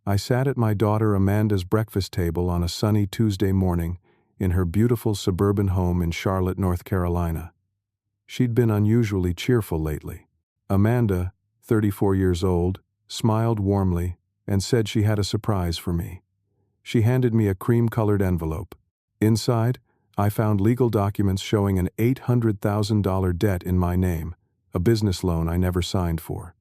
I sat at my daughter Amanda's breakfast table on a sunny Tuesday morning in her beautiful suburban home in Charlotte, North Carolina. She'd been unusually cheerful lately. Amanda, 34 years old, smiled warmly and said she had a surprise for me. She handed me a cream-colored envelope. Inside, I found legal documents showing an $800,000 debt in my name, a business loan I never signed for.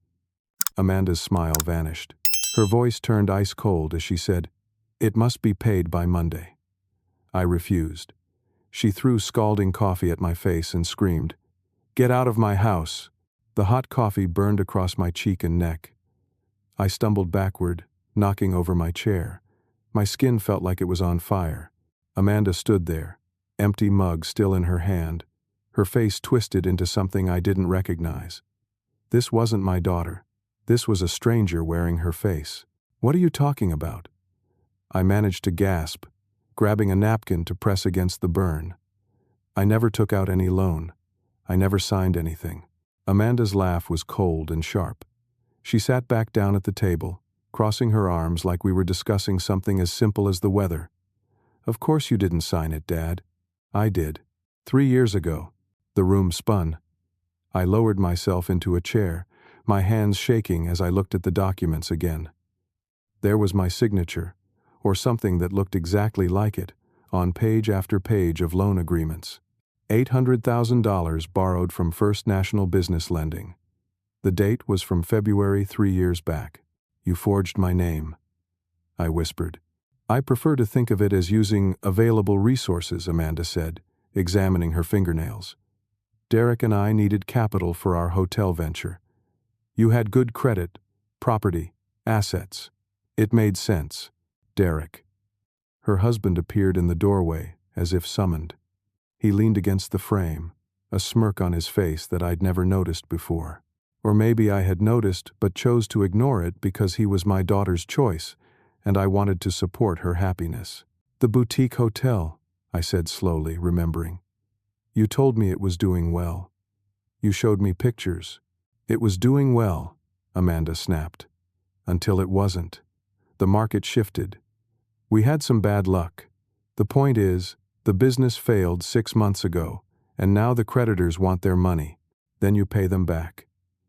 Amanda's smile vanished. Her voice turned ice-cold as she said, "It must be paid by Monday." I refused. She threw scalding coffee at my face and screamed, "Get out of my house!" The hot coffee burned across my cheek and neck. I stumbled backward, knocking over my chair. My skin felt like it was on fire. Amanda stood there, empty mug still in her hand, her face twisted into something I didn't recognize. This wasn't my daughter. This was a stranger wearing her face. "What are you talking about?" I managed to gasp, grabbing a napkin to press against the burn. "I never took out any loan. I never signed anything." Amanda's laugh was cold and sharp. She sat back down at the table, crossing her arms like we were discussing something as simple as the weather. "Of course you didn't sign it, Dad. I did. 3 years ago." The room spun. I lowered myself into a chair, my hands shaking as I looked at the documents again. There was my signature, or something that looked exactly like it, on page after page of loan agreements. $800,000 borrowed from First National Business Lending. The date was from February 3 years back. "You forged my name," I whispered. "I prefer to think of it as using available resources," Amanda said, examining her fingernails. "Derek and I needed capital for our hotel venture. You had good credit, property, assets. It made sense." Derek. Her husband appeared in the doorway, as if summoned. He leaned against the frame, a smirk on his face that I'd never noticed before. Or maybe I had noticed but chose to ignore it because he was my daughter's choice, and I wanted to support her happiness. "The boutique hotel," I said slowly, remembering. "You told me it was doing well. You showed me pictures. It was doing well," Amanda snapped. "Until it wasn't. The market shifted. We had some bad luck. The point is, the business failed 6 months ago, and now the creditors want their money. Then you pay them back.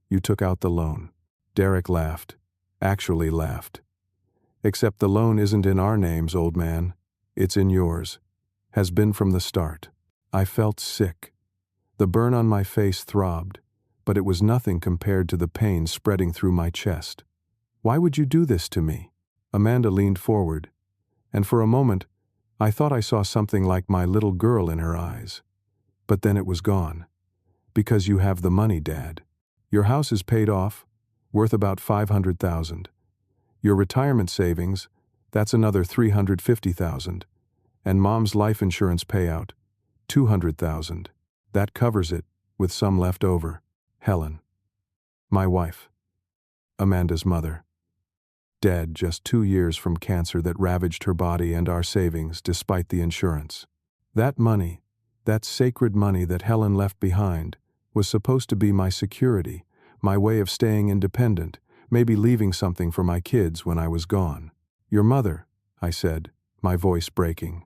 You took out the loan." Derek laughed. Actually laughed. "Except the loan isn't in our names, old man. It's in yours. Has been from the start." I felt sick. The burn on my face throbbed, but it was nothing compared to the pain spreading through my chest. "Why would you do this to me?" Amanda leaned forward, and for a moment, I thought I saw something like my little girl in her eyes. But then it was gone. "Because you have the money, Dad. Your house is paid off, worth about $500,000. Your retirement savings, that's another $350,000. And Mom's life insurance payout, $200,000. That covers it, with some left over." Helen. My wife. Amanda's mother. Dead just 2 years from cancer that ravaged her body and our savings despite the insurance. That money, that sacred money that Helen left behind, was supposed to be my security, my way of staying independent, maybe leaving something for my kids when I was gone. "Your mother," I said, my voice breaking.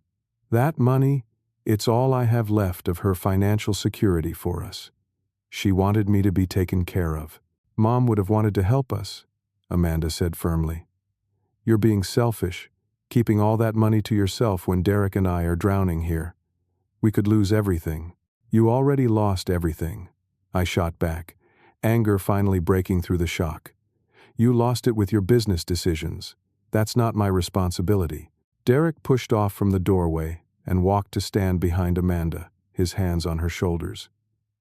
"That money, it's all I have left of her financial security for us. She wanted me to be taken care of." "Mom would have wanted to help us," Amanda said firmly. "You're being selfish, keeping all that money to yourself when Derek and I are drowning here. We could lose everything." "You already lost everything," I shot back, anger finally breaking through the shock. "You lost it with your business decisions. That's not my responsibility." Derek pushed off from the doorway and walked to stand behind Amanda, his hands on her shoulders.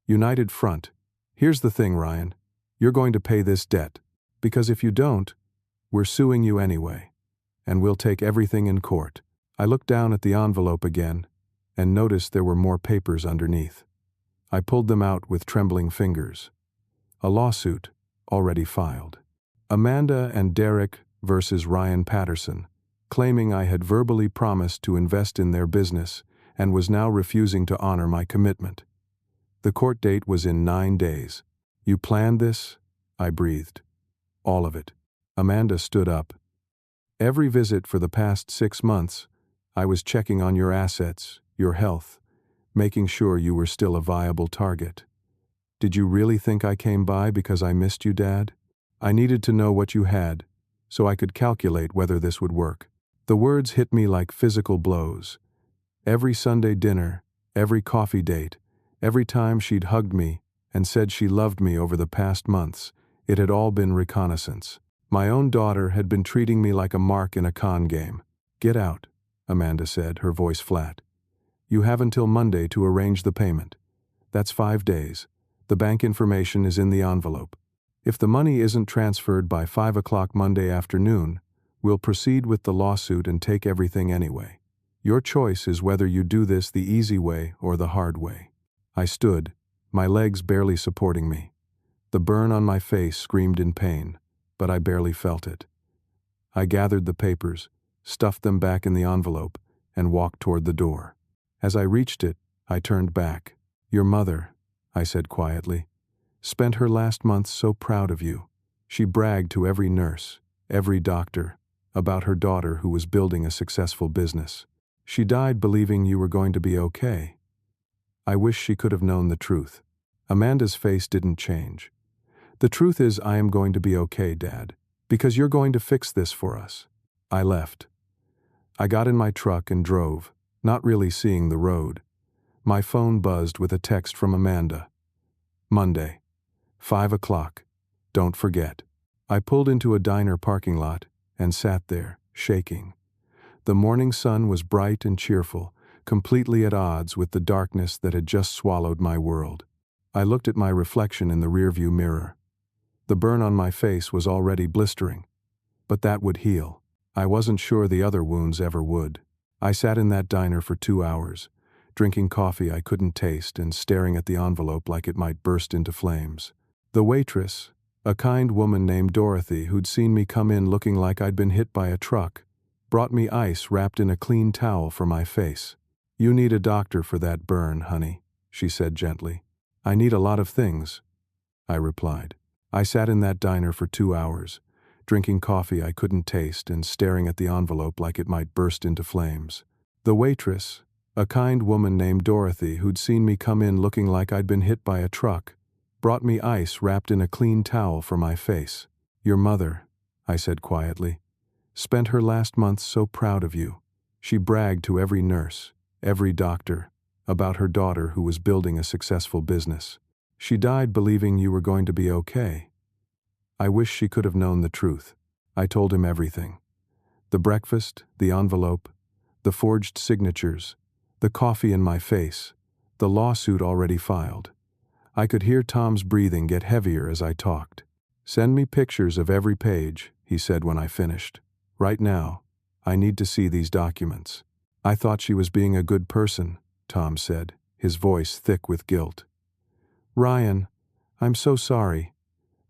"United front. Here's the thing, Ryan. You're going to pay this debt. Because if you don't, we're suing you anyway. And we'll take everything in court." I looked down at the envelope again and noticed there were more papers underneath. I pulled them out with trembling fingers. A lawsuit, already filed. Amanda and Derek versus Ryan Patterson, claiming I had verbally promised to invest in their business and was now refusing to honor my commitment. The court date was in 9 days. "You planned this?" I breathed. "All of it." Amanda stood up. Every visit for the past 6 months, I was checking on your assets, your health, making sure you were still a viable target. Did you really think I came by because I missed you, Dad? I needed to know what you had, so I could calculate whether this would work. The words hit me like physical blows. Every Sunday dinner, every coffee date, every time she'd hugged me and said she loved me over the past months, it had all been reconnaissance. My own daughter had been treating me like a mark in a con game. "Get out," Amanda said, her voice flat. "You have until Monday to arrange the payment. That's 5 days. The bank information is in the envelope. If the money isn't transferred by 5 o'clock Monday afternoon, we'll proceed with the lawsuit and take everything anyway. Your choice is whether you do this the easy way or the hard way." I stood, my legs barely supporting me. The burn on my face screamed in pain, but I barely felt it. I gathered the papers, stuffed them back in the envelope, and walked toward the door. As I reached it, I turned back. "Your mother," I said quietly, "spent her last month so proud of you. She bragged to every nurse, every doctor, about her daughter who was building a successful business. She died believing you were going to be okay. I wish she could have known the truth." Amanda's face didn't change. "The truth is I am going to be okay, Dad, because you're going to fix this for us." I left. I got in my truck and drove, not really seeing the road. My phone buzzed with a text from Amanda. "Monday, 5 o'clock. Don't forget." I pulled into a diner parking lot and sat there, shaking. The morning sun was bright and cheerful, completely at odds with the darkness that had just swallowed my world. I looked at my reflection in the rearview mirror. The burn on my face was already blistering, but that would heal. I wasn't sure the other wounds ever would. I sat in that diner for 2 hours, drinking coffee I couldn't taste and staring at the envelope like it might burst into flames. The waitress, a kind woman named Dorothy who'd seen me come in looking like I'd been hit by a truck, brought me ice wrapped in a clean towel for my face. "You need a doctor for that burn, honey," she said gently. "I need a lot of things," I replied. I sat in that diner for 2 hours, drinking coffee I couldn't taste and staring at the envelope like it might burst into flames. The waitress, a kind woman named Dorothy who'd seen me come in looking like I'd been hit by a truck, brought me ice wrapped in a clean towel for my face. "Your mother," I said quietly, "spent her last month so proud of you. She bragged to every nurse, every doctor, about her daughter who was building a successful business. She died believing you were going to be okay. I wish she could have known the truth." I told him everything. The breakfast, the envelope, the forged signatures, the coffee in my face, the lawsuit already filed. I could hear Tom's breathing get heavier as I talked. "Send me pictures of every page," he said when I finished. "Right now, I need to see these documents." "I thought she was being a good person," Tom said, his voice thick with guilt. "Ryan, I'm so sorry."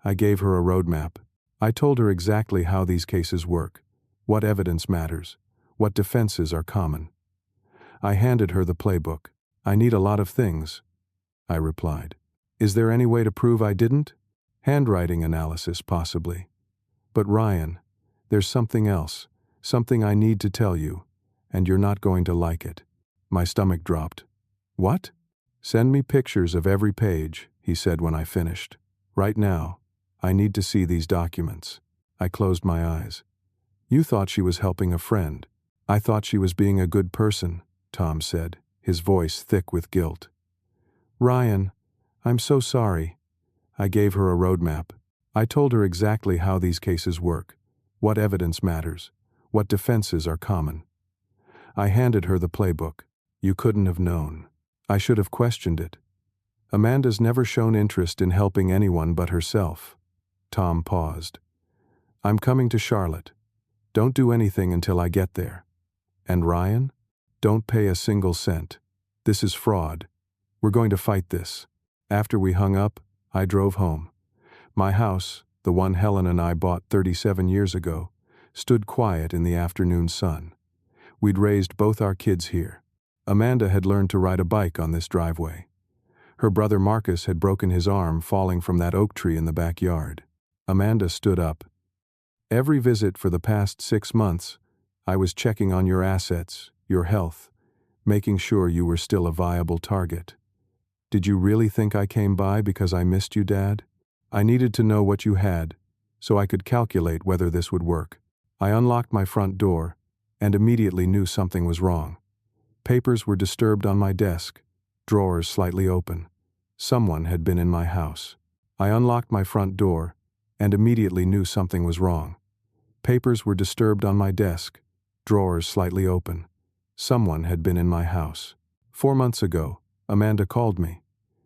I gave her a roadmap. I told her exactly how these cases work, what evidence matters, what defenses are common. I handed her the playbook. "I need a lot of things," I replied. "Is there any way to prove I didn't?" "Handwriting analysis, possibly. But Ryan, there's something else, something I need to tell you, and you're not going to like it." My stomach dropped. "What?" "Send me pictures of every page," he said when I finished. "Right now, I need to see these documents." I closed my eyes. "You thought she was helping a friend." "I thought she was being a good person," Tom said, his voice thick with guilt. "Ryan, I'm so sorry." I gave her a roadmap. I told her exactly how these cases work, what evidence matters, what defenses are common. I handed her the playbook. "You couldn't have known. I should have questioned it. Amanda's never shown interest in helping anyone but herself." Tom paused. "I'm coming to Charlotte. Don't do anything until I get there. And Ryan, don't pay a single cent. This is fraud. We're going to fight this." After we hung up, I drove home. My house, the one Helen and I bought 37 years ago, stood quiet in the afternoon sun. We'd raised both our kids here. Amanda had learned to ride a bike on this driveway. Her brother Marcus had broken his arm falling from that oak tree in the backyard. Amanda stood up. Every visit for the past 6 months, I was checking on your assets, your health, making sure you were still a viable target. Did you really think I came by because I missed you, Dad? I needed to know what you had, so I could calculate whether this would work. I unlocked my front door, and immediately knew something was wrong. Papers were disturbed on my desk, drawers slightly open. Someone had been in my house. I unlocked my front door, and immediately knew something was wrong. Papers were disturbed on my desk, drawers slightly open. Someone had been in my house. 4 months ago, Amanda called me.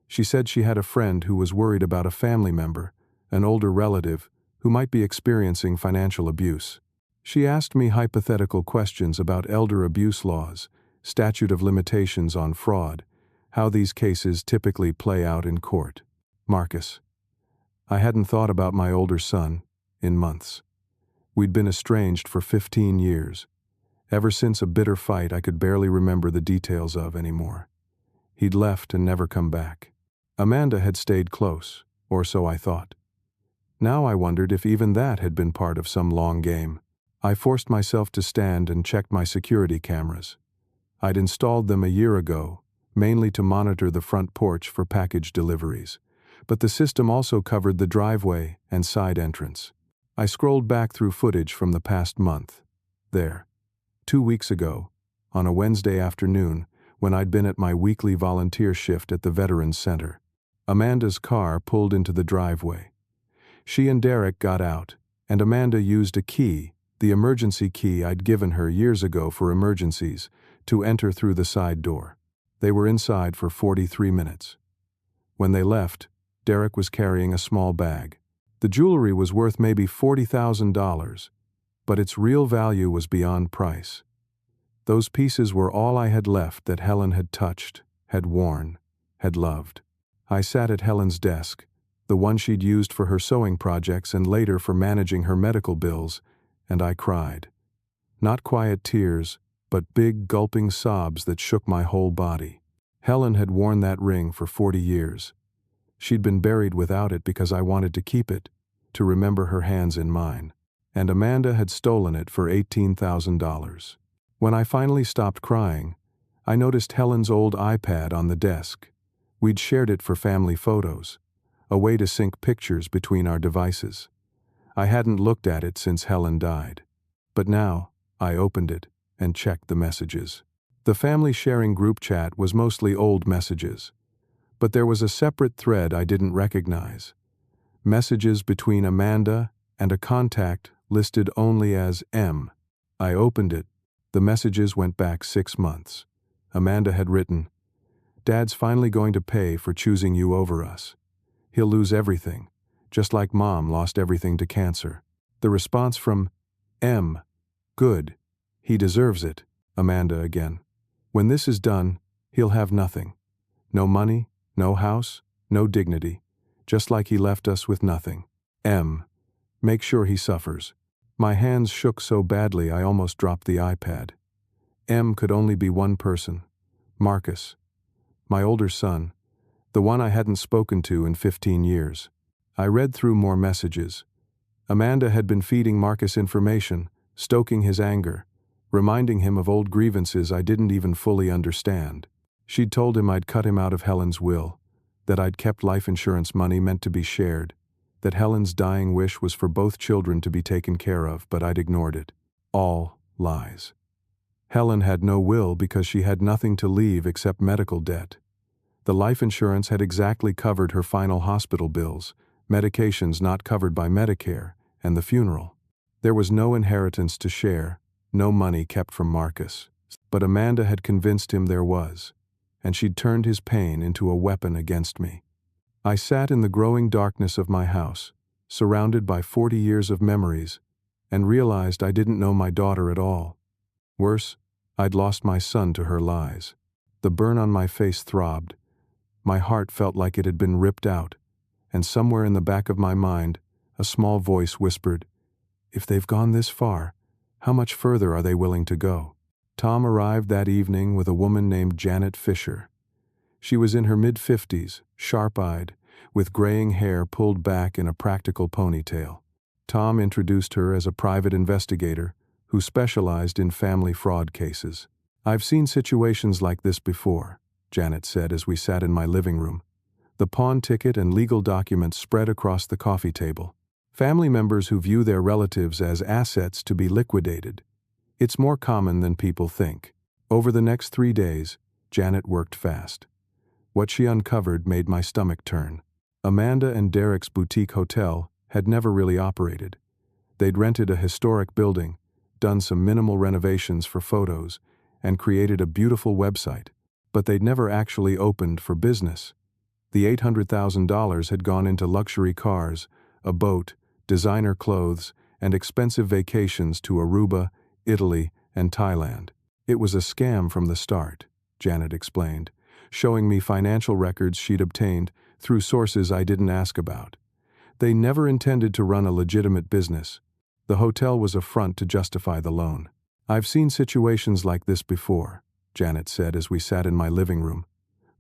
She said she had a friend who was worried about a family member, an older relative, who might be experiencing financial abuse. She asked me hypothetical questions about elder abuse laws, statute of limitations on fraud, how these cases typically play out in court. Marcus. I hadn't thought about my older son in months. We'd been estranged for 15 years. Ever since a bitter fight I could barely remember the details of anymore. He'd left and never come back. Amanda had stayed close, or so I thought. Now I wondered if even that had been part of some long game. I forced myself to stand and checked my security cameras. I'd installed them a year ago, mainly to monitor the front porch for package deliveries, but the system also covered the driveway and side entrance. I scrolled back through footage from the past month. There. 2 weeks ago, on a Wednesday afternoon, when I'd been at my weekly volunteer shift at the Veterans Center, Amanda's car pulled into the driveway. She and Derek got out, and Amanda used a key, the emergency key I'd given her years ago for emergencies, to enter through the side door. They were inside for 43 minutes. When they left, Derek was carrying a small bag. The jewelry was worth maybe $40,000, but its real value was beyond price. Those pieces were all I had left that Helen had touched, had worn, had loved. I sat at Helen's desk, the one she'd used for her sewing projects and later for managing her medical bills, and I cried. Not quiet tears, but big gulping sobs that shook my whole body. Helen had worn that ring for 40 years. She'd been buried without it because I wanted to keep it, to remember her hands in mine. And Amanda had stolen it for $18,000. When I finally stopped crying, I noticed Helen's old iPad on the desk. We'd shared it for family photos, a way to sync pictures between our devices. I hadn't looked at it since Helen died. But now, I opened it and checked the messages. The family sharing group chat was mostly old messages, but there was a separate thread I didn't recognize. Messages between Amanda and a contact listed only as M. I opened it. The messages went back 6 months. Amanda had written, "Dad's finally going to pay for choosing you over us. He'll lose everything, just like Mom lost everything to cancer." The response from M. "Good. He deserves it." Amanda again. "When this is done, he'll have nothing. No money, no house, no dignity, just like he left us with nothing. M. Make sure he suffers." My hands shook so badly I almost dropped the iPad. M could only be one person. Marcus. My older son. The one I hadn't spoken to in 15 years. I read through more messages. Amanda had been feeding Marcus information, stoking his anger, reminding him of old grievances I didn't even fully understand. She'd told him I'd cut him out of Helen's will, that I'd kept life insurance money meant to be shared, that Helen's dying wish was for both children to be taken care of, but I'd ignored it. All lies. Helen had no will because she had nothing to leave except medical debt. The life insurance had exactly covered her final hospital bills, medications not covered by Medicare, and the funeral. There was no inheritance to share, no money kept from Marcus. But Amanda had convinced him there was, and she'd turned his pain into a weapon against me. I sat in the growing darkness of my house, surrounded by 40 years of memories, and realized I didn't know my daughter at all. Worse, I'd lost my son to her lies. The burn on my face throbbed. My heart felt like it had been ripped out, and somewhere in the back of my mind, a small voice whispered, "If they've gone this far, how much further are they willing to go?" Tom arrived that evening with a woman named Janet Fisher. She was in her mid-50s, sharp-eyed, with graying hair pulled back in a practical ponytail. Tom introduced her as a private investigator who specialized in family fraud cases. "I've seen situations like this before," Janet said as we sat in my living room. The pawn ticket and legal documents spread across the coffee table. Family members who view their relatives as assets to be liquidated. It's more common than people think. Over the next 3 days, Janet worked fast. What she uncovered made my stomach turn. Amanda and Derek's boutique hotel had never really operated. They'd rented a historic building, done some minimal renovations for photos, and created a beautiful website, but they'd never actually opened for business. The $800,000 had gone into luxury cars, a boat, designer clothes, and expensive vacations to Aruba, Italy, and Thailand. "It was a scam from the start," Janet explained, showing me financial records she'd obtained through sources I didn't ask about. They never intended to run a legitimate business. The hotel was a front to justify the loan. "I've seen situations like this before," Janet said as we sat in my living room.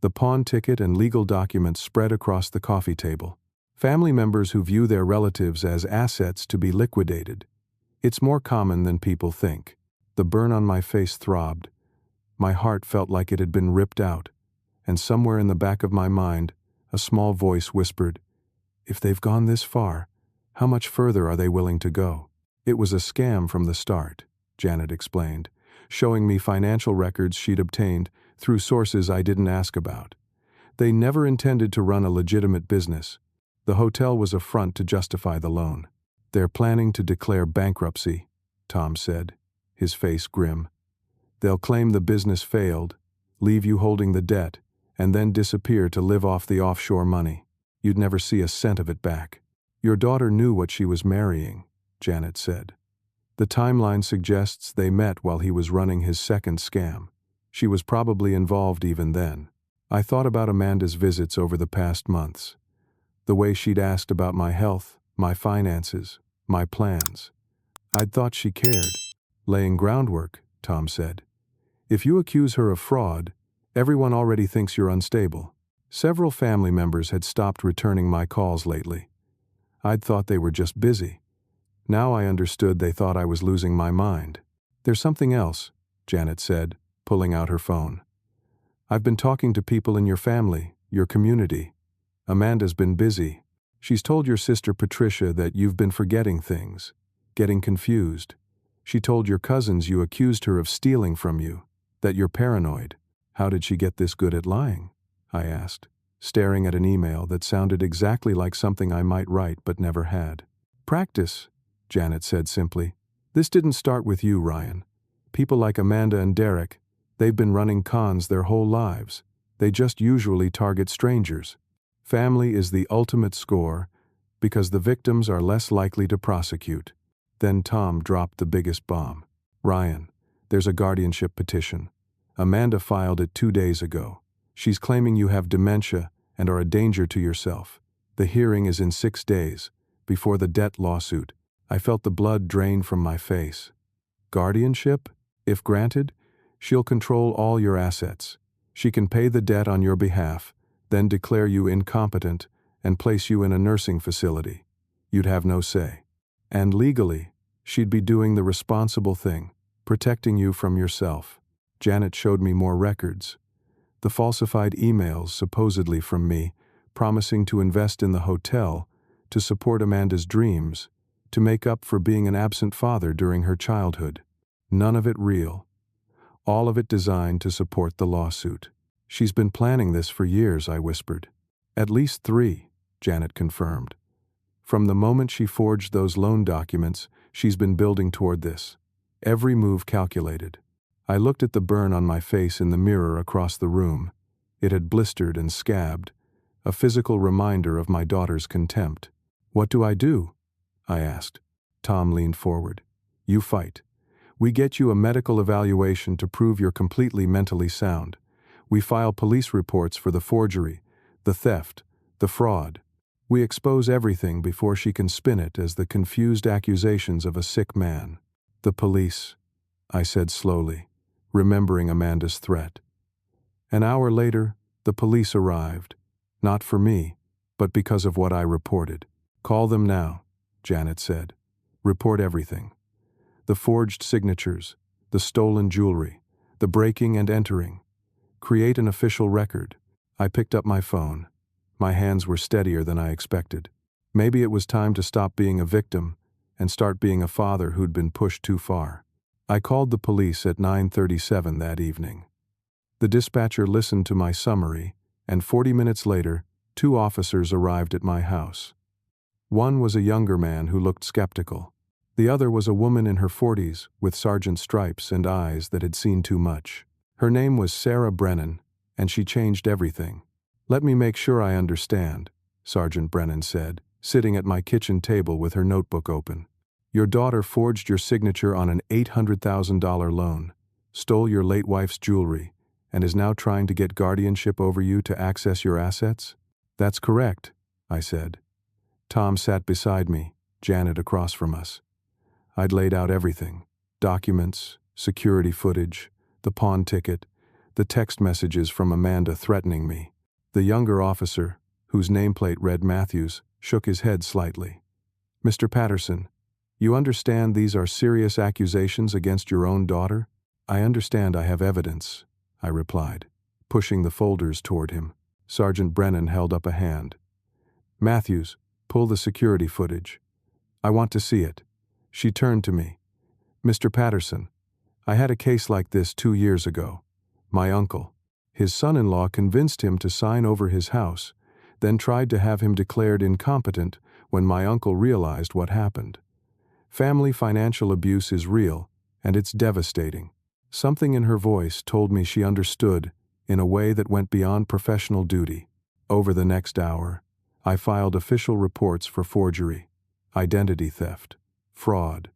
The pawn ticket and legal documents spread across the coffee table. Family members who view their relatives as assets to be liquidated. It's more common than people think. The burn on my face throbbed. My heart felt like it had been ripped out, and somewhere in the back of my mind, a small voice whispered, "If they've gone this far, how much further are they willing to go?" "It was a scam from the start," Janet explained, showing me financial records she'd obtained through sources I didn't ask about. They never intended to run a legitimate business. The hotel was a front to justify the loan. "They're planning to declare bankruptcy," Tom said, his face grim. "They'll claim the business failed, leave you holding the debt, and then disappear to live off the offshore money. You'd never see a cent of it back." "Your daughter knew what she was marrying," Janet said. "The timeline suggests they met while he was running his second scam. She was probably involved even then." I thought about Amanda's visits over the past months. The way she'd asked about my health, my finances, my plans. I'd thought she cared. "Laying groundwork," Tom said. "If you accuse her of fraud, everyone already thinks you're unstable." Several family members had stopped returning my calls lately. I'd thought they were just busy. Now I understood they thought I was losing my mind. "There's something else," Janet said, pulling out her phone. "I've been talking to people in your family, your community. Amanda's been busy. She's told your sister Patricia that you've been forgetting things, getting confused. She told your cousins you accused her of stealing from you, that you're paranoid." "How did she get this good at lying?" I asked, staring at an email that sounded exactly like something I might write but never had. "Practice," Janet said simply. "This didn't start with you, Ryan. People like Amanda and Derek, they've been running cons their whole lives. They just usually target strangers. Family is the ultimate score because the victims are less likely to prosecute." Then Tom dropped the biggest bomb. "Ryan, there's a guardianship petition. Amanda filed it 2 days ago. She's claiming you have dementia and are a danger to yourself. The hearing is in 6 days, before the debt lawsuit." I felt the blood drain from my face. "Guardianship? If granted, she'll control all your assets. She can pay the debt on your behalf, then declare you incompetent and place you in a nursing facility. You'd have no say. And legally, she'd be doing the responsible thing, protecting you from yourself." Janet showed me more records. The falsified emails supposedly from me, promising to invest in the hotel, to support Amanda's dreams, to make up for being an absent father during her childhood. None of it real. All of it designed to support the lawsuit. "She's been planning this for years," I whispered. "At least 3, Janet confirmed. "From the moment she forged those loan documents, she's been building toward this. Every move calculated." I looked at the burn on my face in the mirror across the room. It had blistered and scabbed, a physical reminder of my daughter's contempt. "What do I do?" I asked. Tom leaned forward. "You fight. We get you a medical evaluation to prove you're completely mentally sound. We file police reports for the forgery, the theft, the fraud. We expose everything before she can spin it as the confused accusations of a sick man." "The police," I said slowly, remembering Amanda's threat. An hour later, the police arrived. Not for me, but because of what I reported. "Call them now," Janet said. Report everything. The forged signatures, the stolen jewelry, the breaking and entering. Create an official record. I picked up my phone. My hands were steadier than I expected. Maybe it was time to stop being a victim and start being a father who'd been pushed too far. I called the police at 9:37 that evening. The dispatcher listened to my summary, and 40 minutes later, 2 officers arrived at my house. One was a younger man who looked skeptical. The other was a woman in her 40s with sergeant stripes and eyes that had seen too much. Her name was Sarah Brennan, and she changed everything. Let me make sure I understand, Sergeant Brennan said, sitting at my kitchen table with her notebook open. Your daughter forged your signature on an $800,000 loan, stole your late wife's jewelry, and is now trying to get guardianship over you to access your assets? That's correct, I said. Tom sat beside me, Janet across from us. I'd laid out everything: documents, security footage, the pawn ticket, the text messages from Amanda threatening me. The younger officer, whose nameplate read Matthews, shook his head slightly. Mr. Patterson, you understand these are serious accusations against your own daughter? I understand I have evidence, I replied, pushing the folders toward him. Sergeant Brennan held up a hand. Matthews, pull the security footage. I want to see it. She turned to me. Mr. Patterson, I had a case like this 2 years ago. My uncle, his son-in-law convinced him to sign over his house, then tried to have him declared incompetent when my uncle realized what happened. Family financial abuse is real, and it's devastating. Something in her voice told me she understood in a way that went beyond professional duty. Over the next hour, I filed official reports for forgery, identity theft, fraud,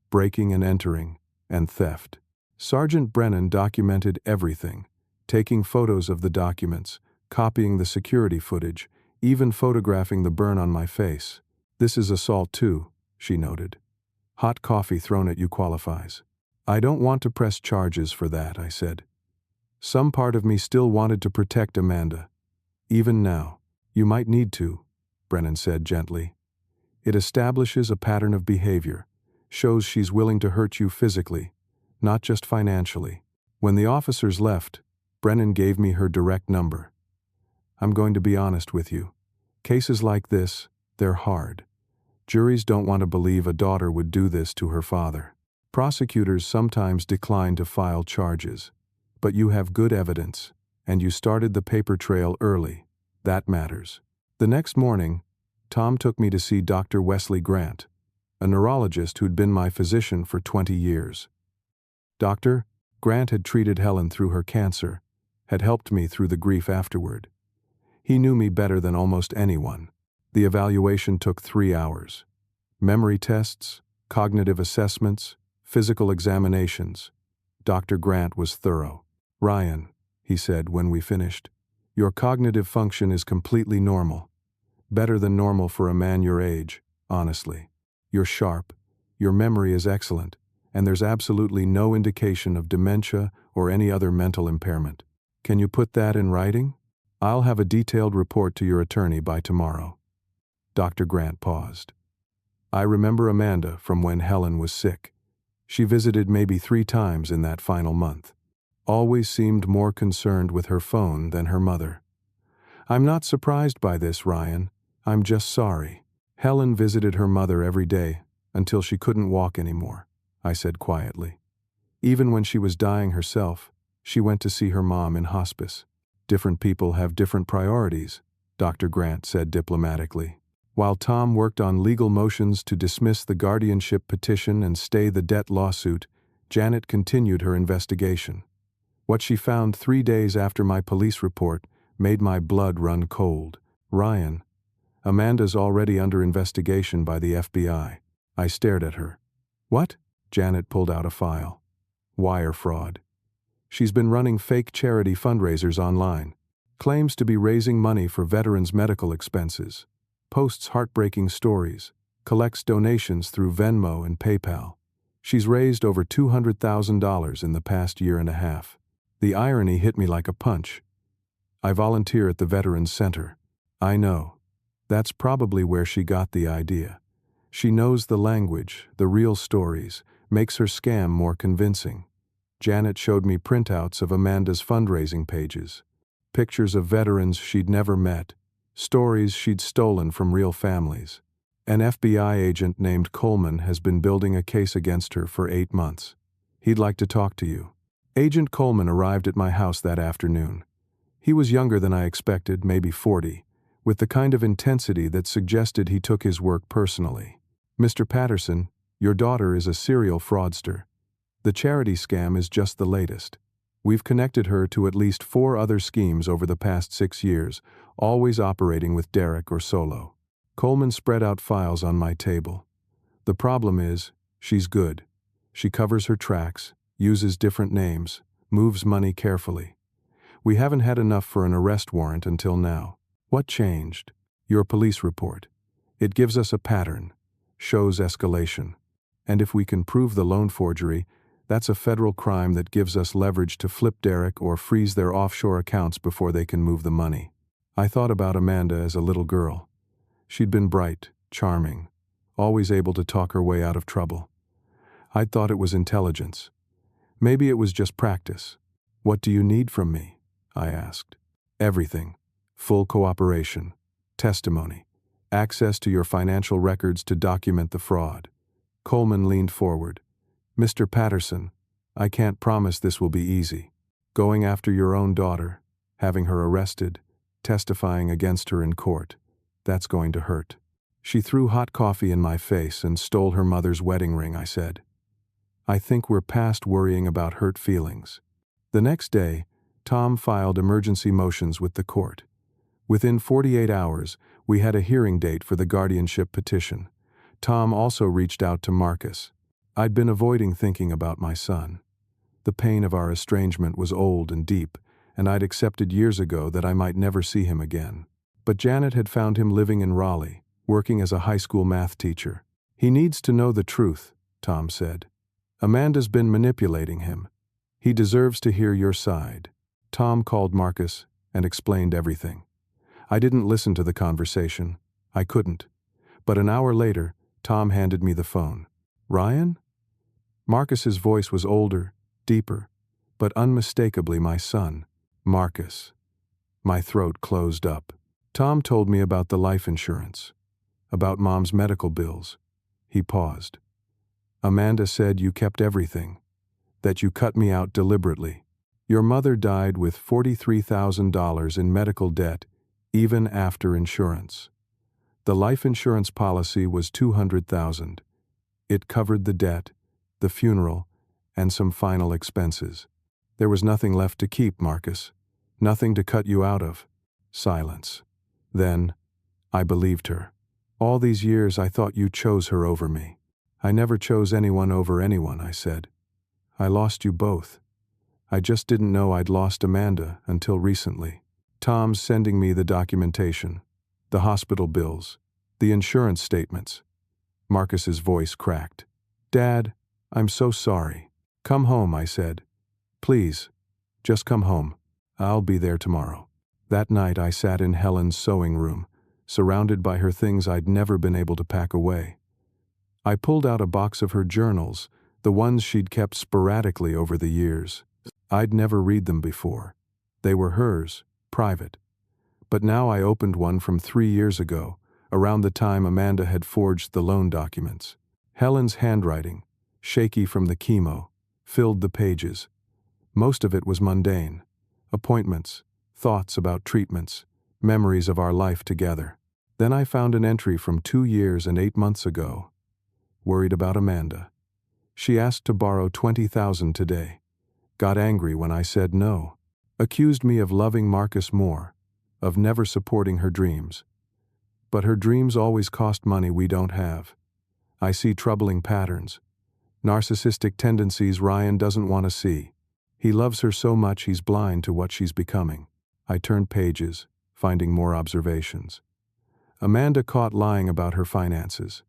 breaking and entering, and theft. Sergeant Brennan documented everything, taking photos of the documents, copying the security footage, even photographing the burn on my face. This is assault too, she noted. Hot coffee thrown at you qualifies. I don't want to press charges for that, I said. Some part of me still wanted to protect Amanda. Even now. You might need to, Brennan said gently. It establishes a pattern of behavior, shows she's willing to hurt you physically, not just financially. When the officers left, Brennan gave me her direct number. I'm going to be honest with you. Cases like this, they're hard. Juries don't want to believe a daughter would do this to her father. Prosecutors sometimes decline to file charges. But you have good evidence, and you started the paper trail early. That matters. The next morning, Tom took me to see Dr. Wesley Grant, a neurologist who'd been my physician for 20 years. Doctor, Grant had treated Helen through her cancer, had helped me through the grief afterward. He knew me better than almost anyone. The evaluation took 3 hours. Memory tests, cognitive assessments, physical examinations. Dr. Grant was thorough. Ryan, he said when we finished, your cognitive function is completely normal. Better than normal for a man your age, honestly. You're sharp, your memory is excellent, and there's absolutely no indication of dementia or any other mental impairment. Can you put that in writing? I'll have a detailed report to your attorney by tomorrow. Dr. Grant paused. I remember Amanda from when Helen was sick. She visited maybe 3 times in that final month. Always seemed more concerned with her phone than her mother. I'm not surprised by this, Ryan. I'm just sorry. Helen visited her mother every day until she couldn't walk anymore, I said quietly. Even when she was dying herself, she went to see her mom in hospice. Different people have different priorities, Dr. Grant said diplomatically. While Tom worked on legal motions to dismiss the guardianship petition and stay the debt lawsuit, Janet continued her investigation. What she found 3 days after my police report made my blood run cold. Ryan, Amanda's already under investigation by the FBI. I stared at her. What? Janet pulled out a file. Wire fraud. She's been running fake charity fundraisers online. Claims to be raising money for veterans' medical expenses. Posts heartbreaking stories. Collects donations through Venmo and PayPal. She's raised over $200,000 in the past year and a half. The irony hit me like a punch. I volunteer at the Veterans Center. I know. That's probably where she got the idea. She knows the language, the real stories, makes her scam more convincing. Janet showed me printouts of Amanda's fundraising pages, pictures of veterans she'd never met, stories she'd stolen from real families. An FBI agent named Coleman has been building a case against her for 8 months. He'd like to talk to you. Agent Coleman arrived at my house that afternoon. He was younger than I expected, maybe 40, with the kind of intensity that suggested he took his work personally. "Mr. Patterson, your daughter is a serial fraudster. The charity scam is just the latest. We've connected her to at least 4 other schemes over the past 6 years, always operating with Derek or solo." Coleman spread out files on my table. "The problem is, she's good. She covers her tracks, uses different names, moves money carefully. We haven't had enough for an arrest warrant until now." "What changed?" "Your police report. It gives us a pattern, shows escalation. And if we can prove the loan forgery, that's a federal crime that gives us leverage to flip Derek or freeze their offshore accounts before they can move the money." I thought about Amanda as a little girl. She'd been bright, charming, always able to talk her way out of trouble. I'd thought it was intelligence. Maybe it was just practice. "What do you need from me?" I asked. "Everything. Full cooperation, testimony, access to your financial records to document the fraud." Coleman leaned forward. "Mr. Patterson, I can't promise this will be easy. Going after your own daughter, having her arrested, testifying against her in court, that's going to hurt." She threw hot coffee in my face and stole her mother's wedding ring, I said. "I think we're past worrying about hurt feelings." The next day, Tom filed emergency motions with the court. Within 48 hours, we had a hearing date for the guardianship petition. Tom also reached out to Marcus. I'd been avoiding thinking about my son. The pain of our estrangement was old and deep, and I'd accepted years ago that I might never see him again. But Janet had found him living in Raleigh, working as a high school math teacher. "He needs to know the truth," Tom said. "Amanda's been manipulating him. He deserves to hear your side." Tom called Marcus and explained everything. I didn't listen to the conversation. I couldn't. But an hour later, Tom handed me the phone. "Ryan?" Marcus's voice was older, deeper, but unmistakably my son. "Marcus." My throat closed up. Tom told me about the life insurance, about Mom's medical bills. He paused. "Amanda said you kept everything, that you cut me out deliberately. Your mother died with $43,000 in medical debt, even after insurance. The life insurance policy was $200,000. It covered the debt, the funeral, and some final expenses. There was nothing left to keep, Marcus. Nothing to cut you out of." Silence. Then, I believed her. "All these years I thought you chose her over me." "I never chose anyone over anyone," I said. "I lost you both. I just didn't know I'd lost Amanda until recently." Tom's sending me the documentation, the hospital bills, the insurance statements. Marcus's voice cracked. "Dad, I'm so sorry." "Come home," I said. "Please, just come home. I'll be there tomorrow." That night I sat in Helen's sewing room, surrounded by her things I'd never been able to pack away. I pulled out a box of her journals, the ones she'd kept sporadically over the years. I'd never read them before. They were hers, private. But now I opened one from 3 years ago, around the time Amanda had forged the loan documents. Helen's handwriting, shaky from the chemo, filled the pages. Most of it was mundane. Appointments, thoughts about treatments, memories of our life together. Then I found an entry from 2 years and 8 months ago. Worried about Amanda. She asked to borrow $20,000 today. Got angry when I said no. Accused me of loving Marcus more, of never supporting her dreams. But her dreams always cost money we don't have. I see troubling patterns. Narcissistic tendencies Ryan doesn't want to see. He loves her so much he's blind to what she's becoming. I turned pages, finding more observations. Amanda caught lying about her finances.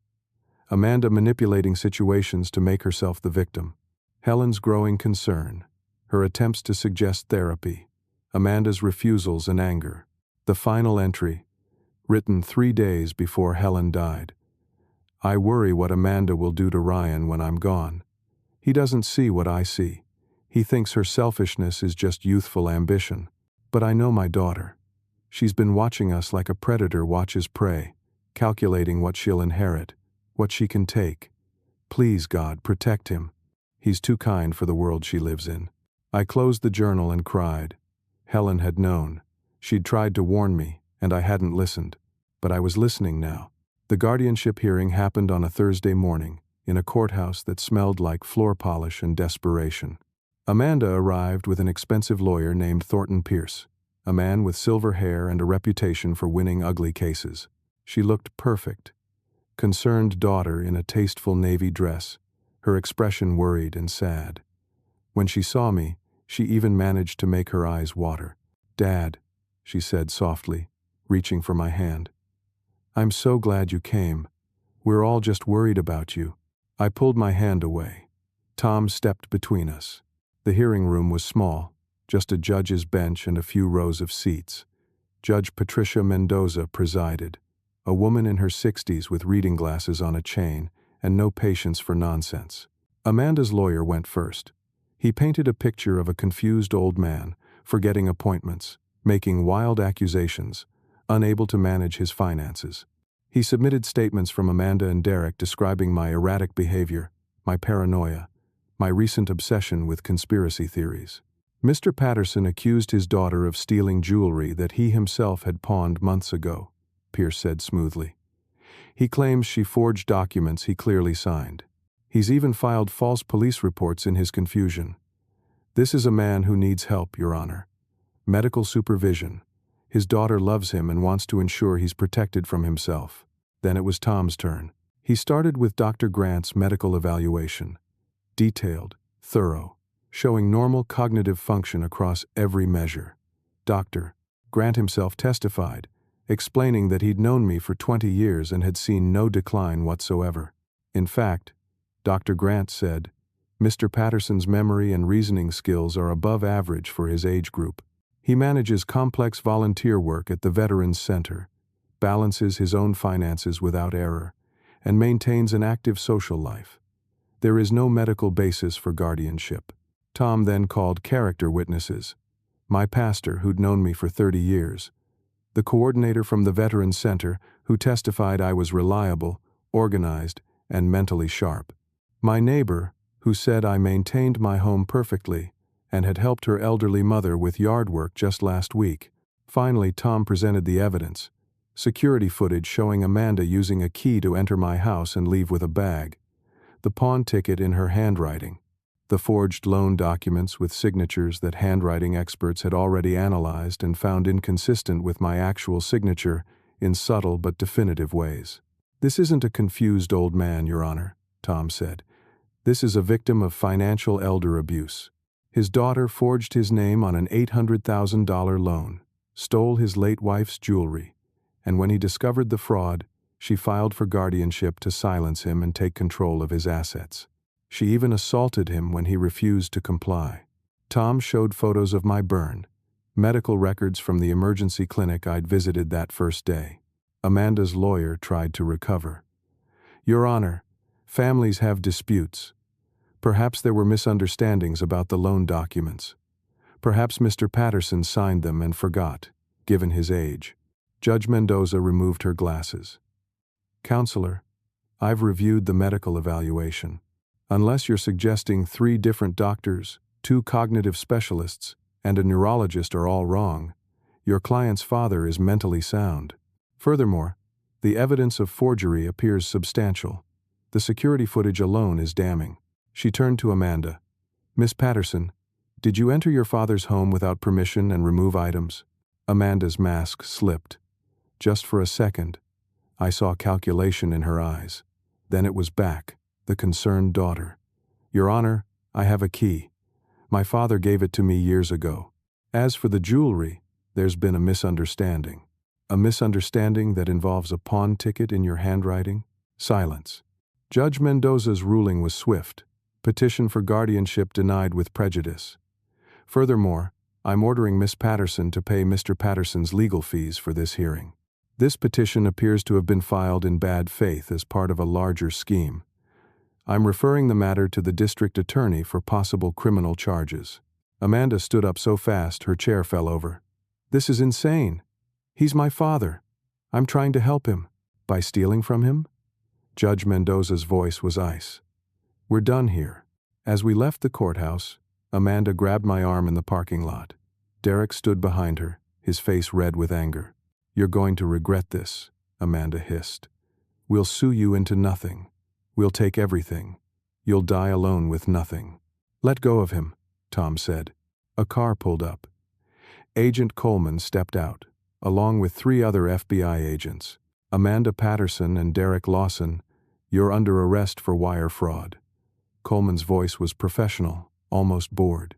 Amanda manipulating situations to make herself the victim. Helen's growing concern. Her attempts to suggest therapy. Amanda's refusals and anger. The final entry, written 3 days before Helen died. I worry what Amanda will do to Ryan when I'm gone. He doesn't see what I see. He thinks her selfishness is just youthful ambition. But I know my daughter. She's been watching us like a predator watches prey, calculating what she'll inherit, what she can take. Please, God, protect him. He's too kind for the world she lives in. I closed the journal and cried. Helen had known. She'd tried to warn me, and I hadn't listened. But I was listening now. The guardianship hearing happened on a Thursday morning, in a courthouse that smelled like floor polish and desperation. Amanda arrived with an expensive lawyer named Thornton Pierce, a man with silver hair and a reputation for winning ugly cases. She looked perfect. Concerned daughter in a tasteful navy dress, her expression worried and sad. When she saw me, she even managed to make her eyes water. Dad, she said softly, reaching for my hand. I'm so glad you came. We're all just worried about you. I pulled my hand away. Tom stepped between us. The hearing room was small, just a judge's bench and a few rows of seats. Judge Patricia Mendoza presided, a woman in her 60s with reading glasses on a chain and no patience for nonsense. Amanda's lawyer went first. He painted a picture of a confused old man, forgetting appointments, making wild accusations, unable to manage his finances. He submitted statements from Amanda and Derek describing my erratic behavior, my paranoia, my recent obsession with conspiracy theories. Mr. Patterson accused his daughter of stealing jewelry that he himself had pawned months ago, Pierce said smoothly. He claims she forged documents he clearly signed. He's even filed false police reports in his confusion. This is a man who needs help, Your Honor. Medical supervision. His daughter loves him and wants to ensure he's protected from himself. Then it was Tom's turn. He started with Dr. Grant's medical evaluation. Detailed, thorough, showing normal cognitive function across every measure. Dr. Grant himself testified, explaining that he'd known me for 20 years and had seen no decline whatsoever. In fact, Dr. Grant said, Mr. Patterson's memory and reasoning skills are above average for his age group. He manages complex volunteer work at the Veterans Center, balances his own finances without error, and maintains an active social life. There is no medical basis for guardianship. Tom then called character witnesses. My pastor, who'd known me for 30 years. The coordinator from the Veterans Center, who testified I was reliable, organized, and mentally sharp. My neighbor, who said I maintained my home perfectly and had helped her elderly mother with yard work just last week. Finally, Tom presented the evidence. Security footage showing Amanda using a key to enter my house and leave with a bag. The pawn ticket in her handwriting. The forged loan documents with signatures that handwriting experts had already analyzed and found inconsistent with my actual signature in subtle but definitive ways. This isn't a confused old man, Your Honor, Tom said. This is a victim of financial elder abuse. His daughter forged his name on an $800,000 loan, stole his late wife's jewelry, and when he discovered the fraud, she filed for guardianship to silence him and take control of his assets. She even assaulted him when he refused to comply. Tom showed photos of my burn, medical records from the emergency clinic I'd visited that first day. Amanda's lawyer tried to recover. Your Honor, families have disputes. Perhaps there were misunderstandings about the loan documents. Perhaps Mr. Patterson signed them and forgot, given his age. Judge Mendoza removed her glasses. Counselor, I've reviewed the medical evaluation. Unless you're suggesting 3 different doctors, 2 cognitive specialists, and a neurologist are all wrong, your client's father is mentally sound. Furthermore, the evidence of forgery appears substantial. The security footage alone is damning. She turned to Amanda. Miss Patterson, did you enter your father's home without permission and remove items? Amanda's mask slipped. Just for a second, I saw calculation in her eyes. Then it was back, the concerned daughter. Your Honor, I have a key. My father gave it to me years ago. As for the jewelry, there's been a misunderstanding. A misunderstanding that involves a pawn ticket in your handwriting? Silence. Judge Mendoza's ruling was swift. Petition for guardianship denied with prejudice. Furthermore, I'm ordering Miss Patterson to pay Mr. Patterson's legal fees for this hearing. This petition appears to have been filed in bad faith as part of a larger scheme. I'm referring the matter to the district attorney for possible criminal charges." Amanda stood up so fast her chair fell over. "This is insane. He's my father. I'm trying to help him. By stealing from him?" Judge Mendoza's voice was ice. "We're done here." As we left the courthouse, Amanda grabbed my arm in the parking lot. Derek stood behind her, his face red with anger. "You're going to regret this," Amanda hissed. "We'll sue you into nothing. We'll take everything. You'll die alone with nothing." "Let go of him," Tom said. A car pulled up. Agent Coleman stepped out, along with 3 other FBI agents. "Amanda Patterson and Derek Lawson, you're under arrest for wire fraud." Coleman's voice was professional, almost bored.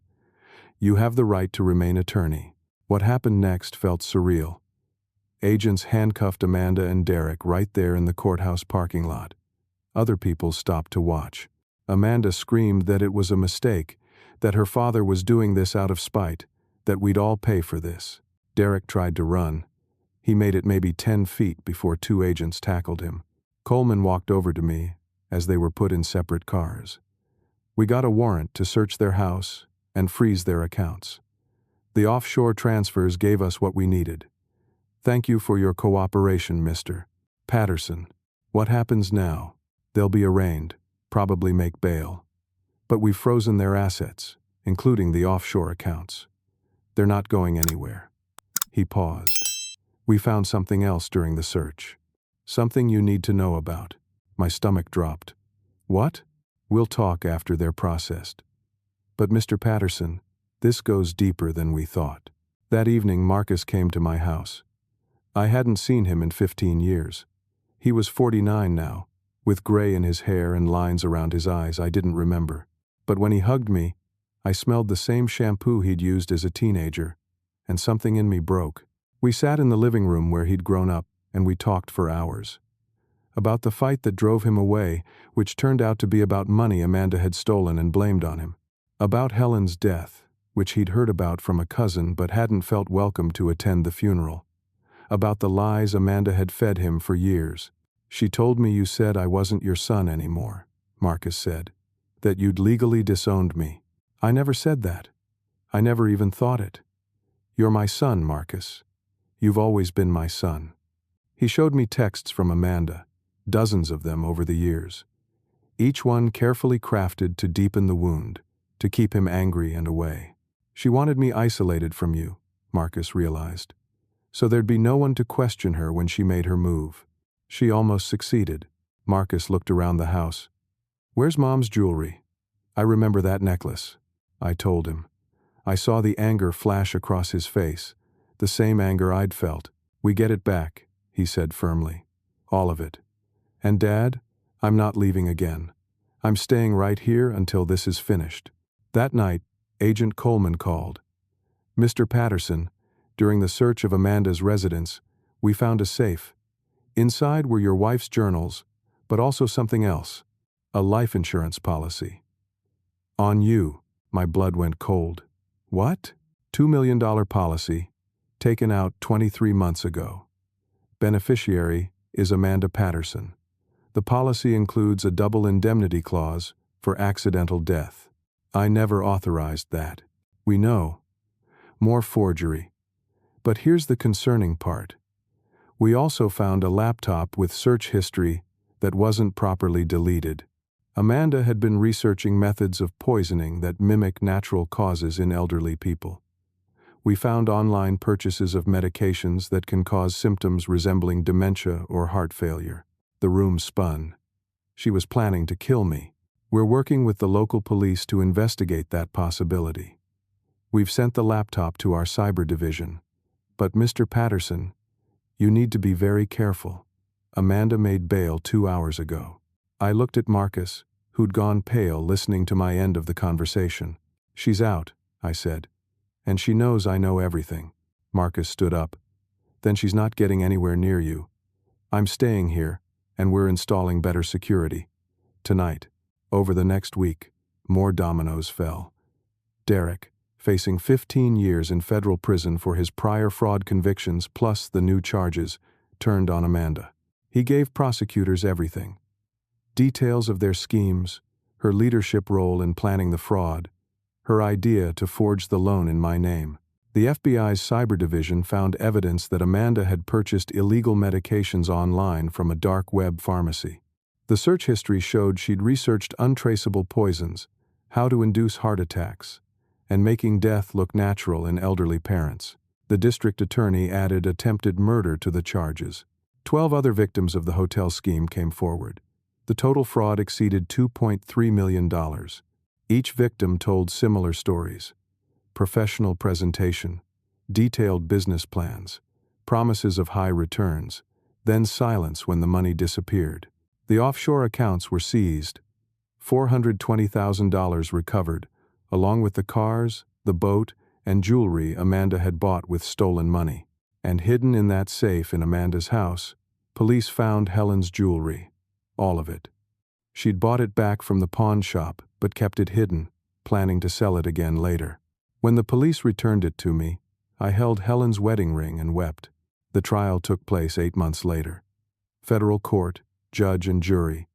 "You have the right to remain attorney." What happened next felt surreal. Agents handcuffed Amanda and Derek right there in the courthouse parking lot. Other people stopped to watch. Amanda screamed that it was a mistake, that her father was doing this out of spite, that we'd all pay for this. Derek tried to run. He made it maybe 10 feet before 2 agents tackled him. Coleman walked over to me as they were put in separate cars. "We got a warrant to search their house and freeze their accounts. The offshore transfers gave us what we needed. Thank you for your cooperation, Mr. Patterson. What happens now? They'll be arraigned, probably make bail. But we've frozen their assets, including the offshore accounts. They're not going anywhere." He paused. "We found something else during the search. Something you need to know about." My stomach dropped. "What?" "We'll talk after they're processed. But Mr. Patterson, this goes deeper than we thought." That evening Marcus came to my house. I hadn't seen him in 15 years. He was 49 now, with gray in his hair and lines around his eyes I didn't remember. But when he hugged me, I smelled the same shampoo he'd used as a teenager, and something in me broke. We sat in the living room where he'd grown up, and we talked for hours. About the fight that drove him away, which turned out to be about money Amanda had stolen and blamed on him. About Helen's death, which he'd heard about from a cousin but hadn't felt welcome to attend the funeral. About the lies Amanda had fed him for years. "She told me you said I wasn't your son anymore," Marcus said. "That you'd legally disowned me." "I never said that. I never even thought it. You're my son, Marcus. You've always been my son." He showed me texts from Amanda, dozens of them over the years. Each one carefully crafted to deepen the wound, to keep him angry and away. "She wanted me isolated from you," Marcus realized, "so there'd be no one to question her when she made her move. She almost succeeded." Marcus looked around the house. "Where's Mom's jewelry?" "I remember that necklace," I told him. I saw the anger flash across his face, the same anger I'd felt. "We get it back," he said firmly. "All of it. And Dad, I'm not leaving again. I'm staying right here until this is finished." That night, Agent Coleman called. "Mr. Patterson, during the search of Amanda's residence, we found a safe. Inside were your wife's journals, but also something else, a life insurance policy. On you." My blood went cold. "What?" $2 million policy, taken out 23 months ago. Beneficiary is Amanda Patterson. The policy includes a double indemnity clause for accidental death. I never authorized that. We know. More forgery. But here's the concerning part. We also found a laptop with search history that wasn't properly deleted. Amanda had been researching methods of poisoning that mimic natural causes in elderly people. We found online purchases of medications that can cause symptoms resembling dementia or heart failure. The room spun. She was planning to kill me. We're working with the local police to investigate that possibility. We've sent the laptop to our cyber division. But Mr. Patterson, you need to be very careful. Amanda made bail 2 hours ago. I looked at Marcus, who'd gone pale listening to my end of the conversation. "She's out," I said. "And she knows I know everything." Marcus stood up. "Then she's not getting anywhere near you. I'm staying here, and we're installing better security. Tonight, over the next week, more dominoes fell. Derek, facing 15 years in federal prison for his prior fraud convictions plus the new charges, turned on Amanda. He gave prosecutors everything. Details of their schemes, her leadership role in planning the fraud, her idea to forge the loan in my name. The FBI's cyber division found evidence that Amanda had purchased illegal medications online from a dark web pharmacy. The search history showed she'd researched untraceable poisons, how to induce heart attacks, and making death look natural in elderly parents. The district attorney added attempted murder to the charges. 12 other victims of the hotel scheme came forward. The total fraud exceeded $2.3 million. Each victim told similar stories: professional presentation, detailed business plans, promises of high returns, then silence when the money disappeared. The offshore accounts were seized, $420,000 recovered, along with the cars, the boat, and jewelry Amanda had bought with stolen money. And hidden in that safe in Amanda's house, police found Helen's jewelry. All of it. She'd bought it back from the pawn shop, but kept it hidden, planning to sell it again later. When the police returned it to me, I held Helen's wedding ring and wept. The trial took place 8 months later. Federal court, judge and jury.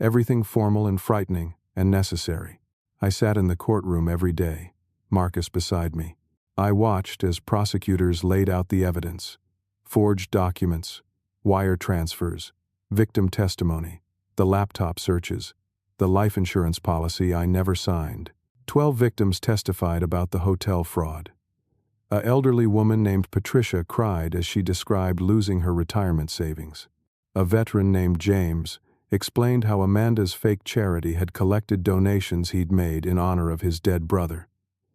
Everything formal and frightening and necessary. I sat in the courtroom every day, Marcus beside me. I watched as prosecutors laid out the evidence: forged documents, wire transfers, victim testimony, the laptop searches, the life insurance policy I never signed. 12 victims testified about the hotel fraud. An elderly woman named Patricia cried as she described losing her retirement savings. A veteran named James explained how Amanda's fake charity had collected donations he'd made in honor of his dead brother.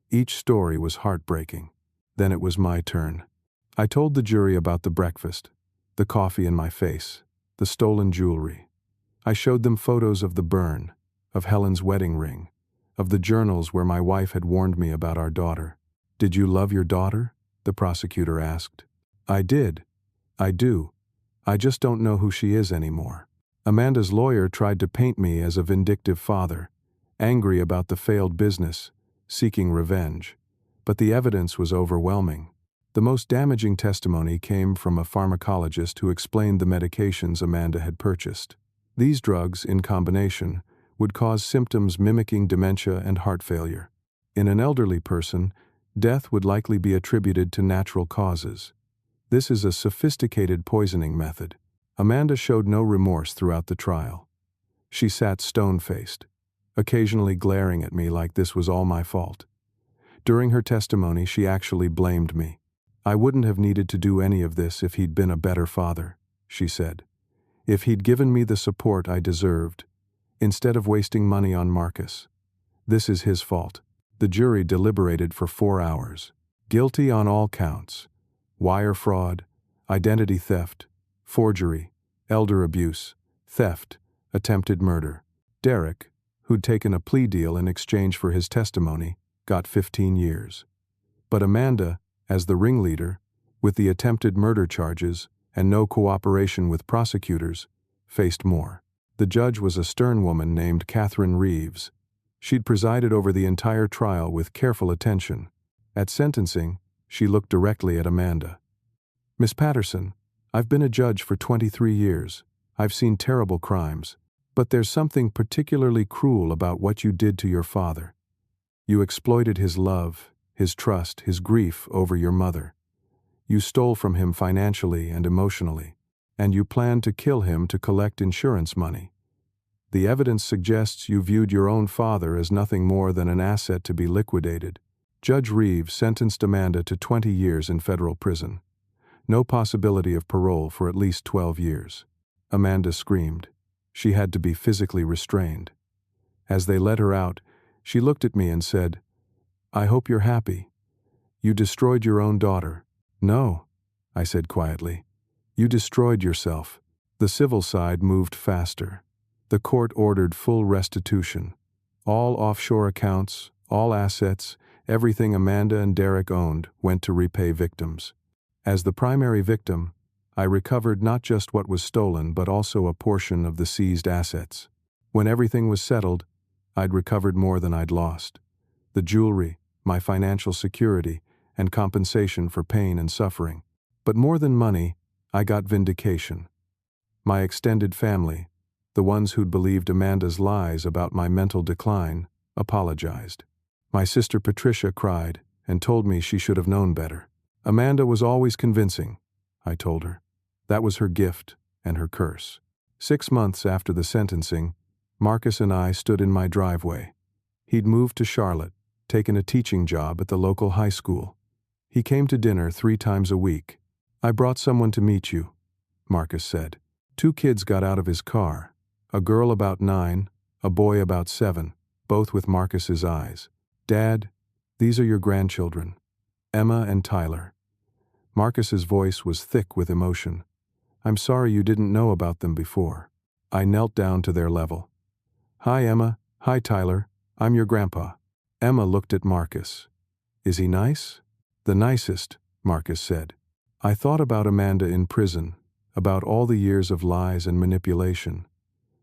Each story was heartbreaking. Then it was my turn. I told the jury about the breakfast, the coffee in my face, the stolen jewelry. I showed them photos of the burn, of Helen's wedding ring, of the journals where my wife had warned me about our daughter. "Did you love your daughter?" the prosecutor asked. "I did. I do. I just don't know who she is anymore." Amanda's lawyer tried to paint me as a vindictive father, angry about the failed business, seeking revenge. But the evidence was overwhelming. The most damaging testimony came from a pharmacologist who explained the medications Amanda had purchased. These drugs, in combination, would cause symptoms mimicking dementia and heart failure. In an elderly person, death would likely be attributed to natural causes. This is a sophisticated poisoning method. Amanda showed no remorse throughout the trial. She sat stone-faced, occasionally glaring at me like this was all my fault. During her testimony, she actually blamed me. "I wouldn't have needed to do any of this if he'd been a better father," she said. "If he'd given me the support I deserved, instead of wasting money on Marcus. This is his fault." The jury deliberated for 4 hours. Guilty on all counts: wire fraud, identity theft, forgery, elder abuse, theft, attempted murder. Derek, who'd taken a plea deal in exchange for his testimony, got 15 years. But Amanda, as the ringleader, with the attempted murder charges and no cooperation with prosecutors, faced more. The judge was a stern woman named Catherine Reeves. She'd presided over the entire trial with careful attention. At sentencing, she looked directly at Amanda. "Miss Patterson, I've been a judge for 23 years. I've seen terrible crimes. But there's something particularly cruel about what you did to your father. You exploited his love, his trust, his grief over your mother. You stole from him financially and emotionally, and you planned to kill him to collect insurance money. The evidence suggests you viewed your own father as nothing more than an asset to be liquidated." Judge Reeves sentenced Amanda to 20 years in federal prison. No possibility of parole for at least 12 years. Amanda screamed. She had to be physically restrained. As they let her out, she looked at me and said, "I hope you're happy. You destroyed your own daughter." "No," I said quietly. "You destroyed yourself." The civil side moved faster. The court ordered full restitution. All offshore accounts, all assets, everything Amanda and Derek owned went to repay victims. As the primary victim, I recovered not just what was stolen but also a portion of the seized assets. When everything was settled, I'd recovered more than I'd lost. The jewelry, my financial security, and compensation for pain and suffering. But more than money, I got vindication. My extended family, the ones who'd believed Amanda's lies about my mental decline, apologized. My sister Patricia cried and told me she should have known better. Amanda was always convincing, I told her. That was her gift and her curse. 6 months after the sentencing, Marcus and I stood in my driveway. He'd moved to Charlotte, taken a teaching job at the local high school. He came to dinner 3 times a week. I brought someone to meet you, Marcus said. 2 kids got out of his car, a girl about 9, a boy about 7, both with Marcus's eyes. Dad, these are your grandchildren, Emma and Tyler. Marcus's voice was thick with emotion. I'm sorry you didn't know about them before. I knelt down to their level. Hi, Emma. Hi, Tyler. I'm your grandpa. Emma looked at Marcus. Is he nice? The nicest, Marcus said. I thought about Amanda in prison, about all the years of lies and manipulation.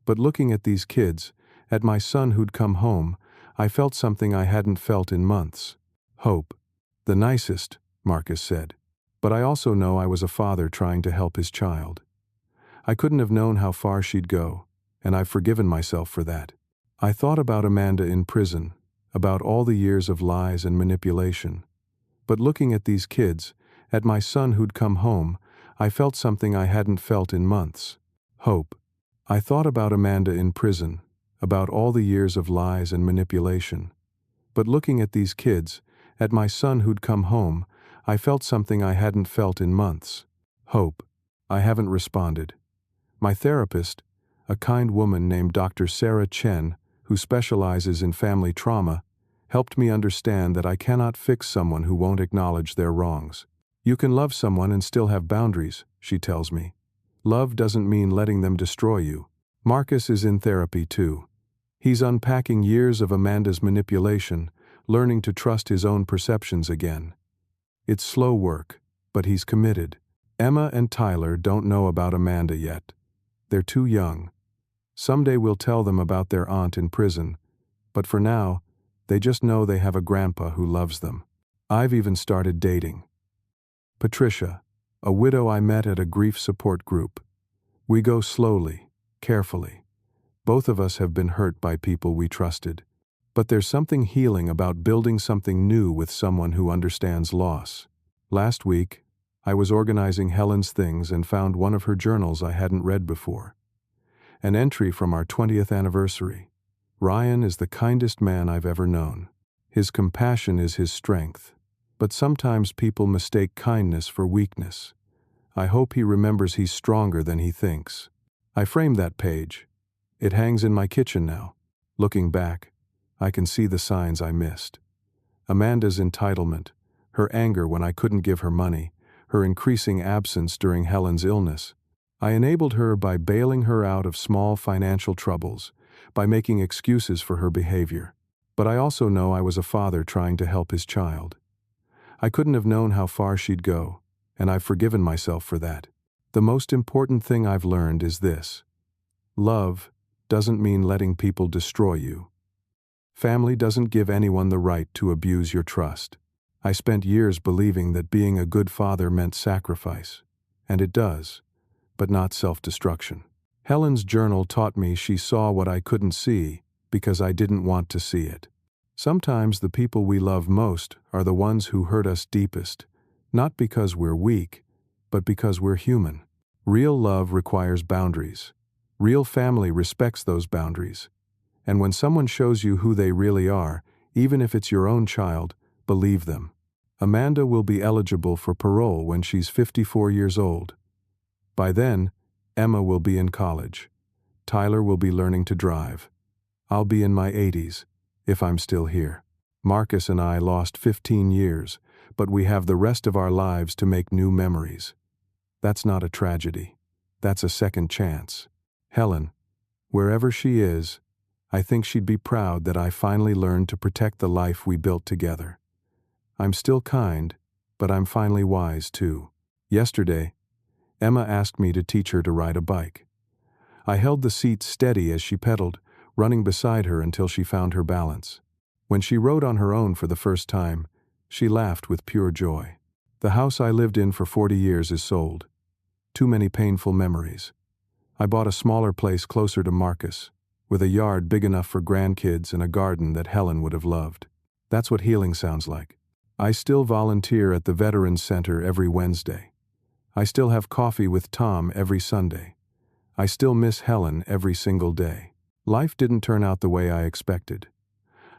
But looking at these kids, at my son who'd come home, I felt something I hadn't felt in months. Hope. The nicest, Marcus said. But I also know I was a father trying to help his child. I couldn't have known how far she'd go, and I've forgiven myself for that. I thought about Amanda in prison, about all the years of lies and manipulation. But looking at these kids, at my son who'd come home, I felt something I hadn't felt in months. Hope. I thought about Amanda in prison, about all the years of lies and manipulation. But looking at these kids, at my son who'd come home, I felt something I hadn't felt in months. Hope. I haven't responded. My therapist, a kind woman named Dr. Sarah Chen, who specializes in family trauma, helped me understand that I cannot fix someone who won't acknowledge their wrongs. You can love someone and still have boundaries, she tells me. Love doesn't mean letting them destroy you. Marcus is in therapy too. He's unpacking years of Amanda's manipulation, learning to trust his own perceptions again. It's slow work, but he's committed. Emma and Tyler don't know about Amanda yet. They're too young. Someday we'll tell them about their aunt in prison, but for now, they just know they have a grandpa who loves them. I've even started dating. Patricia, a widow I met at a grief support group. We go slowly, carefully. Both of us have been hurt by people we trusted. But there's something healing about building something new with someone who understands loss. Last week, I was organizing Helen's things and found one of her journals I hadn't read before. An entry from our 20th anniversary. Ryan is the kindest man I've ever known. His compassion is his strength. But sometimes people mistake kindness for weakness. I hope he remembers he's stronger than he thinks. I framed that page. It hangs in my kitchen now. Looking back, I can see the signs I missed. Amanda's entitlement, her anger when I couldn't give her money, her increasing absence during Helen's illness. I enabled her by bailing her out of small financial troubles, by making excuses for her behavior. But I also know I was a father trying to help his child. I couldn't have known how far she'd go, and I've forgiven myself for that. The most important thing I've learned is this. Love doesn't mean letting people destroy you. Family doesn't give anyone the right to abuse your trust. I spent years believing that being a good father meant sacrifice, and it does, but not self-destruction. Helen's journal taught me she saw what I couldn't see because I didn't want to see it. Sometimes the people we love most are the ones who hurt us deepest, not because we're weak, but because we're human. Real love requires boundaries. Real family respects those boundaries. And when someone shows you who they really are, even if it's your own child, believe them. Amanda will be eligible for parole when she's 54 years old. By then, Emma will be in college. Tyler will be learning to drive. I'll be in my 80s, if I'm still here. Marcus and I lost 15 years, but we have the rest of our lives to make new memories. That's not a tragedy. That's a second chance. Helen, wherever she is, I think she'd be proud that I finally learned to protect the life we built together. I'm still kind, but I'm finally wise too. Yesterday, Emma asked me to teach her to ride a bike. I held the seat steady as she pedaled, running beside her until she found her balance. When she rode on her own for the first time, she laughed with pure joy. The house I lived in for 40 years is sold. Too many painful memories. I bought a smaller place closer to Marcus, with a yard big enough for grandkids and a garden that Helen would have loved. That's what healing sounds like. I still volunteer at the Veterans Center every Wednesday. I still have coffee with Tom every Sunday. I still miss Helen every single day. Life didn't turn out the way I expected.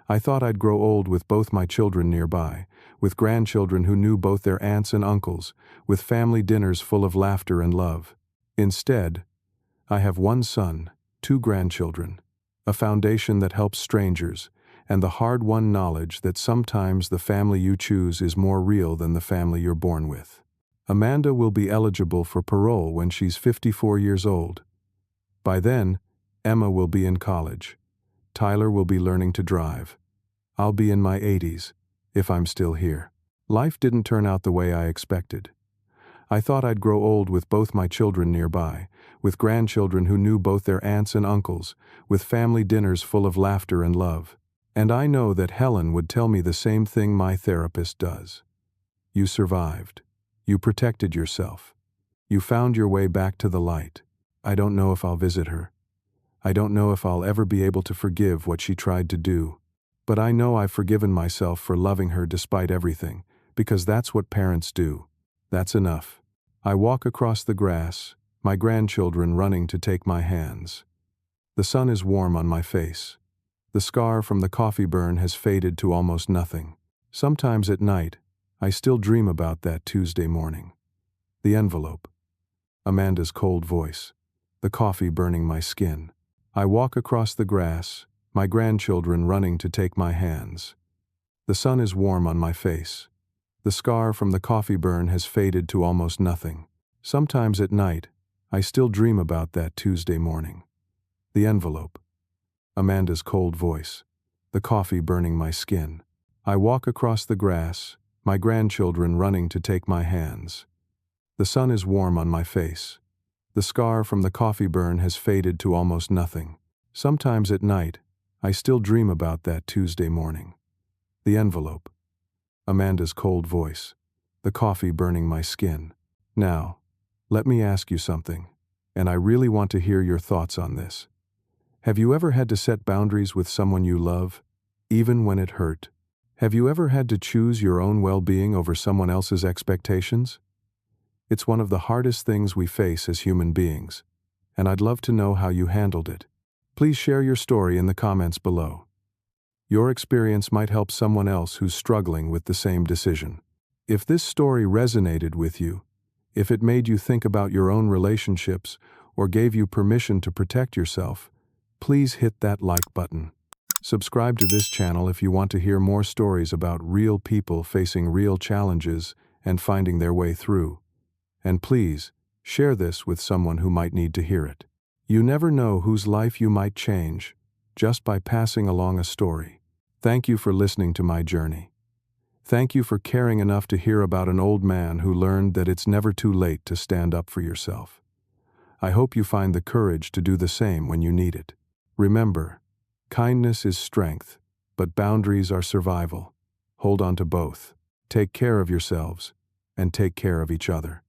I thought I'd grow old with both my children nearby, with grandchildren who knew both their aunts and uncles, with family dinners full of laughter and love. Instead, I have one son, 2 grandchildren, a foundation that helps strangers, and the hard-won knowledge that sometimes the family you choose is more real than the family you're born with. Amanda will be eligible for parole when she's 54 years old. By then, Emma will be in college. Tyler will be learning to drive. I'll be in my 80s, if I'm still here. Life didn't turn out the way I expected. I thought I'd grow old with both my children nearby, with grandchildren who knew both their aunts and uncles, with family dinners full of laughter and love. And I know that Helen would tell me the same thing my therapist does. You survived. You protected yourself. You found your way back to the light. I don't know if I'll visit her. I don't know if I'll ever be able to forgive what she tried to do. But I know I've forgiven myself for loving her despite everything, because that's what parents do. That's enough. I walk across the grass, my grandchildren running to take my hands. The sun is warm on my face. The scar from the coffee burn has faded to almost nothing. Sometimes at night, I still dream about that Tuesday morning. The envelope. Amanda's cold voice. The coffee burning my skin. I walk across the grass, my grandchildren running to take my hands. The sun is warm on my face. The scar from the coffee burn has faded to almost nothing. Sometimes at night, I still dream about that Tuesday morning. The envelope. Amanda's cold voice. The coffee burning my skin. I walk across the grass, my grandchildren running to take my hands. The sun is warm on my face. The scar from the coffee burn has faded to almost nothing. Sometimes at night, I still dream about that Tuesday morning. The envelope. Amanda's cold voice. The coffee burning my skin. Now, let me ask you something, and I really want to hear your thoughts on this. Have you ever had to set boundaries with someone you love, even when it hurt? Have you ever had to choose your own well-being over someone else's expectations? It's one of the hardest things we face as human beings, and I'd love to know how you handled it. Please share your story in the comments below. Your experience might help someone else who's struggling with the same decision. If this story resonated with you, if it made you think about your own relationships or gave you permission to protect yourself, please hit that like button. Subscribe to this channel if you want to hear more stories about real people facing real challenges and finding their way through. And please, share this with someone who might need to hear it. You never know whose life you might change just by passing along a story. Thank you for listening to my journey. Thank you for caring enough to hear about an old man who learned that it's never too late to stand up for yourself. I hope you find the courage to do the same when you need it. Remember, kindness is strength, but boundaries are survival. Hold on to both. Take care of yourselves, and take care of each other.